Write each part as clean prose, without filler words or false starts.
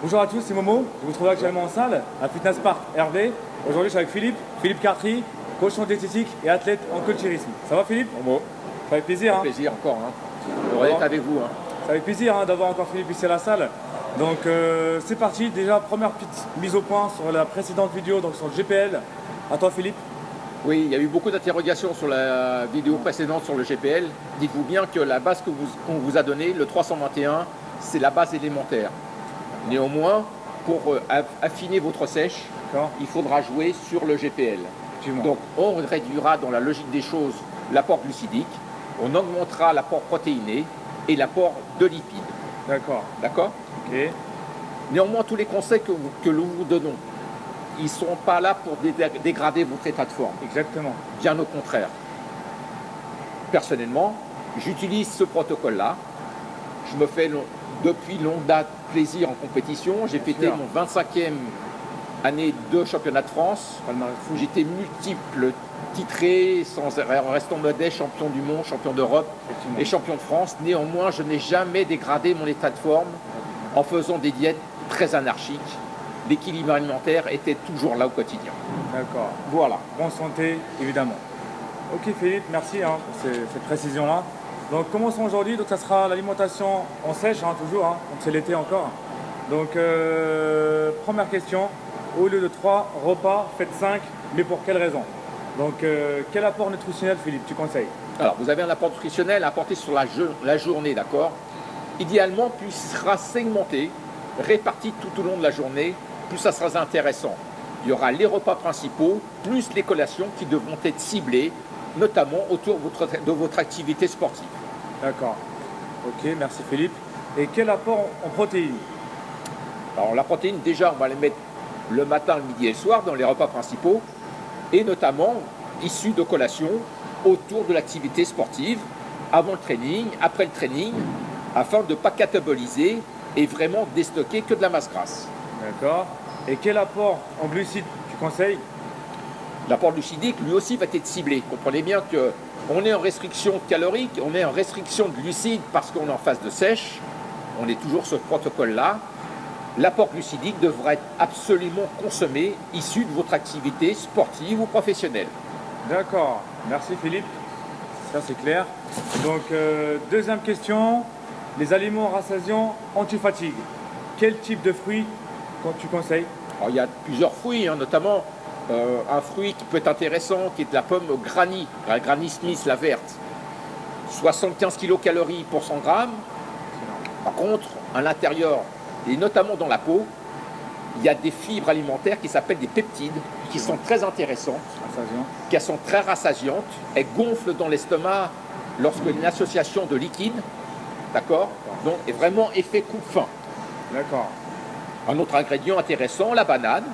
Bonjour à tous, c'est Momo. Je vous trouve actuellement en salle à Fitness Park Hervé. Aujourd'hui, je suis avec Philippe Cartry, coach en diététique et athlète en culturisme. Ça va Philippe? Momo, Ça fait plaisir. ça fait plaisir encore. On est avec vous. Ça fait plaisir d'avoir encore Philippe ici à la salle. Donc c'est parti. Déjà, première petite mise au point sur la précédente vidéo, donc sur le GPL. À toi Philippe. Oui, il y a eu beaucoup d'interrogations sur la vidéo précédente sur le GPL. Dites-vous bien que la base qu'on vous a donnée, le 321, c'est la base élémentaire. Néanmoins, pour affiner votre sèche, il faudra jouer sur le GPL. Donc on réduira dans la logique des choses l'apport glucidique, on augmentera l'apport protéiné et l'apport de lipides. D'accord. D'accord. Ok. Néanmoins, tous les conseils que nous vous donnons, ils ne sont pas là pour dégrader votre état de forme. Exactement. Bien au contraire. Personnellement, j'utilise ce protocole-là. Je me fais depuis longue date plaisir en compétition. J'ai fêté mon 25e année de championnat de France. J'étais multiple titré, en restant modeste, champion du monde, champion d'Europe et champion de France. Néanmoins, je n'ai jamais dégradé mon état de forme en faisant des diètes très anarchiques. L'équilibre alimentaire était toujours là au quotidien. D'accord. Voilà. Bonne santé, évidemment. Ok Philippe, merci pour cette précision-là. Donc commençons aujourd'hui, donc ça sera l'alimentation en sèche, toujours, donc c'est l'été encore. Donc première question, au lieu de 3 repas, faites 5, mais pour quelle raison? Donc quel apport nutritionnel Philippe, tu conseilles? Alors vous avez un apport nutritionnel à apporter sur la journée, d'accord? Idéalement, plus il sera segmenté, réparti tout au long de la journée, plus ça sera intéressant. Il y aura les repas principaux, plus les collations qui devront être ciblées, notamment autour de votre activité sportive. D'accord. Ok, merci Philippe. Et quel apport en protéines? Alors la protéine, déjà, on va les mettre le matin, le midi et le soir dans les repas principaux, et notamment issus de collations autour de l'activité sportive, avant le training, après le training, afin de ne pas cataboliser et vraiment déstocker que de la masse grasse. D'accord. Et quel apport en glucides tu conseilles? L'apport glucidique, lui aussi, va être ciblé. Comprenez bien qu'on est en restriction calorique, on est en restriction de glucides parce qu'on est en phase de sèche. On est toujours sur ce protocole-là. L'apport glucidique devra être absolument consommé, issu de votre activité sportive ou professionnelle. D'accord. Merci Philippe. Ça, c'est clair. Donc, deuxième question. Les aliments rassasiants anti-fatigue. Quel type de fruits tu conseilles? Alors, il y a plusieurs fruits, notamment un fruit qui peut être intéressant, qui est de la pomme Granny, la Granny Smith, la verte. 75 kcal pour 100 grammes. Par contre, à l'intérieur, et notamment dans la peau, il y a des fibres alimentaires qui s'appellent des peptides, qui sont très intéressantes, qui sont très rassasiantes. Elles gonflent dans l'estomac lorsqu'il y a une association de liquide. D'accord. Donc, est vraiment effet coupe-faim. D'accord. Un autre ingrédient intéressant, la banane.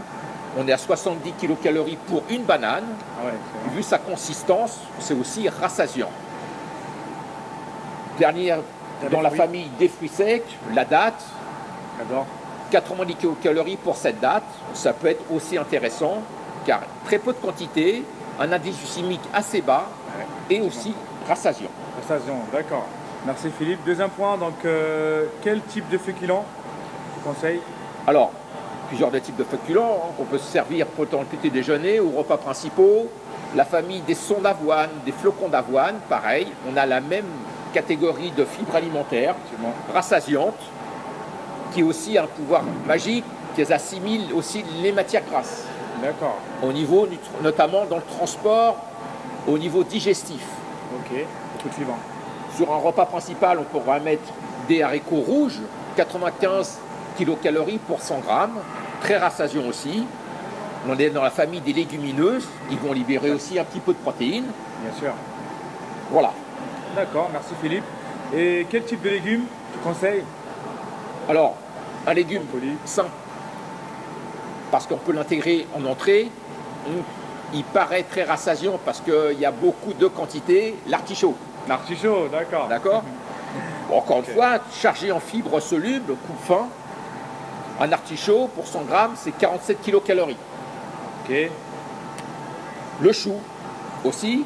On est à 70 kcal pour une banane. Ah ouais, vu sa consistance, c'est aussi rassasiant. Dernière, dans la famille des fruits secs, la date. J'adore. 90 kcal pour cette date. Ça peut être aussi intéressant, car très peu de quantité, un indice glycémique assez bas et aussi rassasiant. Rassasiant, d'accord. Merci Philippe. Deuxième point, donc quel type de féculents tu conseilles? Alors, plusieurs types de féculents qu'on peut se servir pour le petit déjeuner ou repas principaux. La famille des sons d'avoine, des flocons d'avoine, pareil. On a la même catégorie de fibres alimentaires rassasiantes, qui aussi a un pouvoir magique, qui assimile aussi les matières grasses. D'accord. Au niveau, notamment dans le transport, au niveau digestif. Ok, beaucoup de fibres. Sur un repas principal, on pourra mettre des haricots rouges, 95 kcal pour 100 grammes, très rassasiant aussi. On est dans la famille des légumineuses, ils vont libérer aussi un petit peu de protéines. Bien sûr. Voilà. D'accord, merci Philippe. Et quel type de légumes tu conseilles? Alors, un légume sain, parce qu'on peut l'intégrer en entrée. Il paraît très rassasiant parce qu'il y a beaucoup de quantité, l'artichaut. L'artichaut, d'accord. D'accord. Bon, encore une fois, chargé en fibres solubles, coupe fin. Un artichaut, pour 100 grammes, c'est 47 kcal. Ok. Le chou, aussi,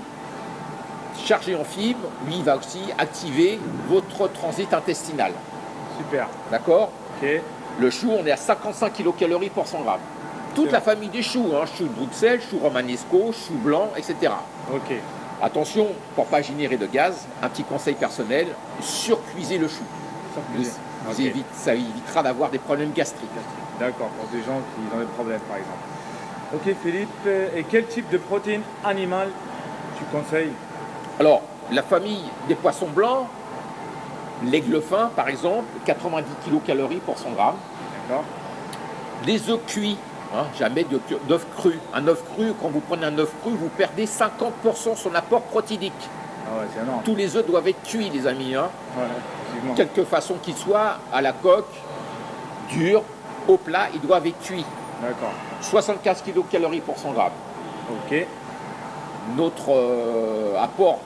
chargé en fibres, lui, il va aussi activer votre transit intestinal. Super. D'accord. Ok. Le chou, on est à 55 kilocalories pour 100 grammes. Toute la famille des choux, hein, chou de Bruxelles, chou romanesco, chou blanc, etc. Ok. Attention, pour ne pas générer de gaz, un petit conseil personnel, surcuisez le chou. Ça évitera d'avoir des problèmes gastriques. D'accord, pour des gens qui ont des problèmes par exemple. Ok Philippe, et quel type de protéines animales tu conseilles? Alors, la famille des poissons blancs, l'aigle fin par exemple, 90 kilocalories pour 100 grammes. D'accord. Les œufs cuits, hein, jamais d'œufs crus. Un œuf cru, quand vous prenez un œuf cru, vous perdez 50% son apport protéinique. Ah ouais, c'est énorme. Tous les œufs doivent être cuits, les amis. Hein. Ouais, effectivement. Quelque façon qu'ils soient, à la coque, dur, au plat, ils doivent être cuits. D'accord. 75 kilocalories pour 100 grammes. Ok. Notre apport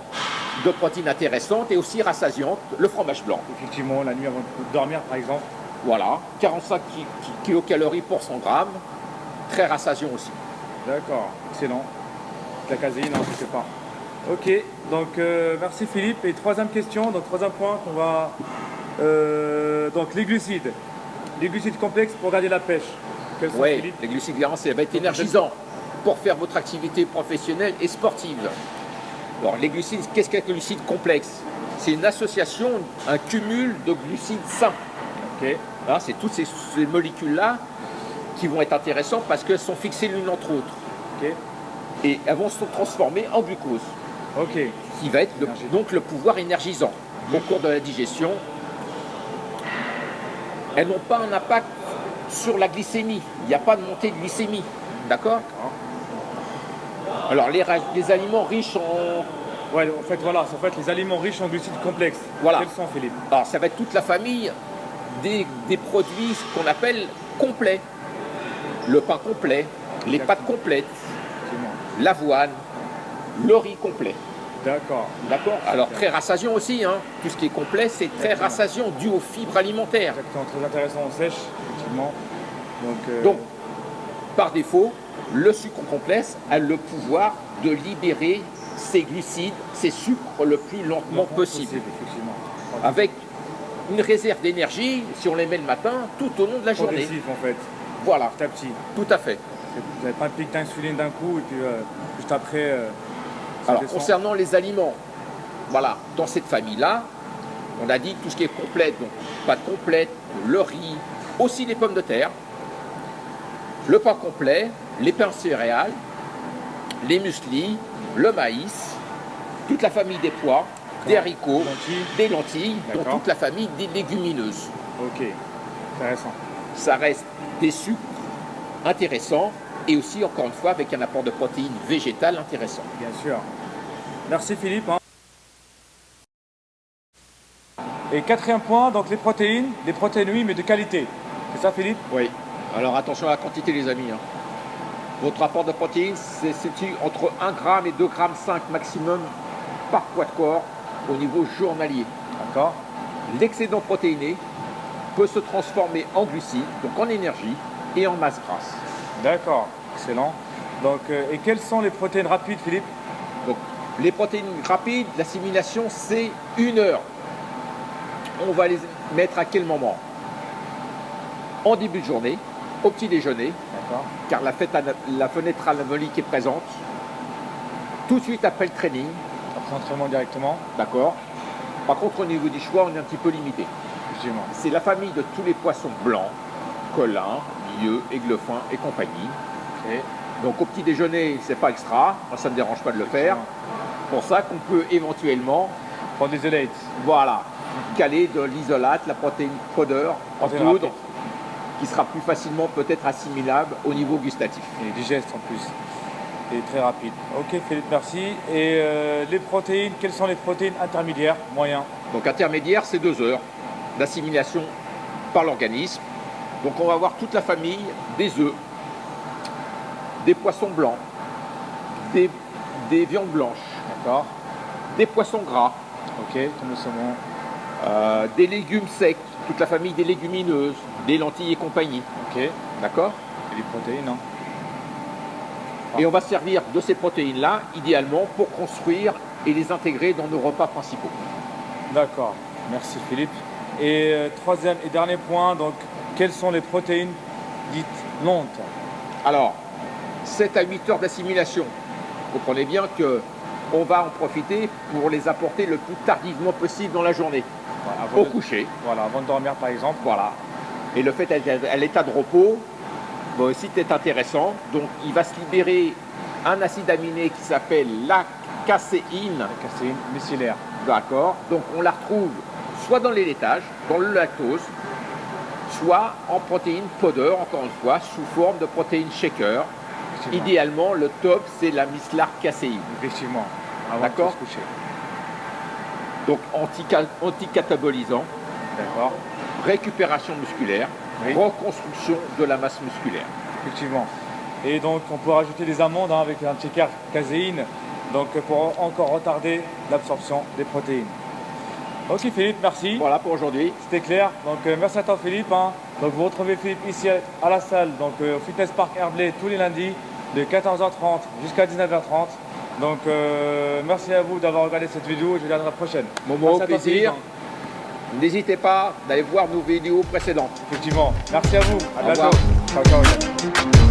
de protéines intéressantes et aussi rassasiante, le fromage blanc. Effectivement, la nuit avant de dormir par exemple. Voilà, 45 kilocalories pour 100 grammes, très rassasiant aussi. D'accord, excellent. De la caséine, hein, je sais pas. Ok, donc merci Philippe. Et troisième question, donc troisième point qu'on va... donc les glucides. Les glucides complexes pour garder la pêche. Quels sont, Oui, Philippe? les glucides grands, ça va être énergisant pour faire votre activité professionnelle et sportive. Alors, les glucides, qu'est-ce qu'un glucide complexe? C'est une association, un cumul de glucides sains. Ok. Hein, c'est toutes ces molécules-là qui vont être intéressantes parce qu'elles sont fixées l'une entre autres. Ok. Et elles vont se transformer en glucose, Ok. qui va être donc le pouvoir énergisant au cours de la digestion. Elles n'ont pas un impact sur la glycémie. Il n'y a pas de montée de glycémie. D'accord? Alors, les aliments riches en... Ouais, en fait, voilà, en fait, les aliments riches en glucides complexes. Voilà. Quels sont, Philippe? Alors, ça va être toute la famille des produits qu'on appelle complets. Le pain complet, les pâtes complètes, Effectivement. l'avoine, le riz complet. D'accord. D'accord? Alors, très rassasiant aussi, hein. Tout ce qui est complet, c'est très rassasiant, dû aux fibres alimentaires. Exactement, très intéressant en sèche, effectivement. Donc, par défaut, le sucre complexe a le pouvoir de libérer ces glucides, ces sucres le plus lentement possible. Effectivement. Avec une réserve d'énergie, si on les met le matin, tout au long de la journée. Progressif en fait, Voilà, petit à petit. tout à fait. Vous n'avez pas un pic d'insuline d'un coup et puis juste après. Ça Alors, descend. concernant les aliments, voilà, dans cette famille-là, on a dit tout ce qui est complet, donc pâte complète, le riz, aussi les pommes de terre, le pain complet, les pains céréales, les mueslis, le maïs, toute la famille des pois, des haricots, des lentilles, dont D'accord. toute la famille des légumineuses. Ok, intéressant. Ça reste des sucres intéressants et aussi, encore une fois, avec un apport de protéines végétales intéressant. Bien sûr. Merci Philippe. Hein. Et quatrième point, donc les protéines oui, mais de qualité. C'est ça Philippe? Oui. Alors attention à la quantité, les amis. Hein. Votre apport de protéines se situe entre 1 g et 2,5 g maximum par poids de corps au niveau journalier. D'accord. L'excédent protéiné peut se transformer en glucides, donc en énergie et en masse grasse. D'accord, excellent. Donc, et quelles sont les protéines rapides Philippe? Donc, les protéines rapides, l'assimilation, c'est 1 heure. On va les mettre à quel moment? En début de journée, au petit déjeuner, D'accord. car la fenêtre anabolique est présente. Tout de suite après le training, Après entraînement directement. d'accord. Par contre, au niveau du choix, on est un petit peu limité. Effectivement. C'est la famille de tous les poissons blancs, collin, lieu, aiglefin et compagnie. Ok. Donc au petit déjeuner, c'est pas extra, moi ça ne me dérange pas de le faire. Pour ça qu'on peut éventuellement, Prendre des isolates. voilà, caler de l'isolate, la protéine powder en Protéine poudre, rapide. qui sera plus facilement peut-être assimilable au niveau gustatif. Et digeste en plus. Et très rapide. Ok Philippe, merci. Et les protéines, quelles sont les protéines intermédiaires, moyens? Donc intermédiaire, c'est 2 heures d'assimilation par l'organisme. Donc on va avoir toute la famille des œufs, des poissons blancs, des viandes blanches, D'accord. des poissons gras, Ok, comme le saumon. des légumes secs, toute la famille des légumineuses, des lentilles et compagnie. Ok. Et D'accord? les protéines, hein. Et on va se servir de ces protéines-là, idéalement, pour construire et les intégrer dans nos repas principaux. D'accord. Merci Philippe. Et troisième et dernier point, donc quelles sont les protéines dites lentes? Alors, 7 à 8 heures d'assimilation. Vous comprenez bien qu'on va en profiter pour les apporter le plus tardivement possible dans la journée, Voilà, au coucher. Voilà, avant de dormir par exemple. Voilà. Et le fait d'être à l'état de repos va aussi être intéressant. Donc, il va se libérer un acide aminé qui s'appelle la caséine. La caséine micellaire. D'accord. Donc, on la retrouve soit dans les laitages, dans le lactose, soit en protéines powder, encore une fois, sous forme de protéines shaker. Idéalement, le top, c'est la micellar caséine. Effectivement, avant D'accord. de se coucher. Donc, anticatabolisant, D'accord, récupération musculaire, Oui. reconstruction de la masse musculaire. effectivement. Et donc on peut rajouter des amandes avec un petit caséine, donc pour encore retarder l'absorption des protéines. Ok Philippe, merci. Voilà pour aujourd'hui. C'était clair. Donc merci à toi Philippe. Donc vous retrouvez Philippe ici à la salle, donc au Fitness Park Herblay tous les lundis de 14h30 jusqu'à 19h30. Donc merci à vous d'avoir regardé cette vidéo et je vous dis à la prochaine. Momo, Merci à toi, plaisir. Philippe. N'hésitez pas d'aller voir nos vidéos précédentes. Effectivement. Merci à vous. À Au bientôt. revoir. Ciao, ciao.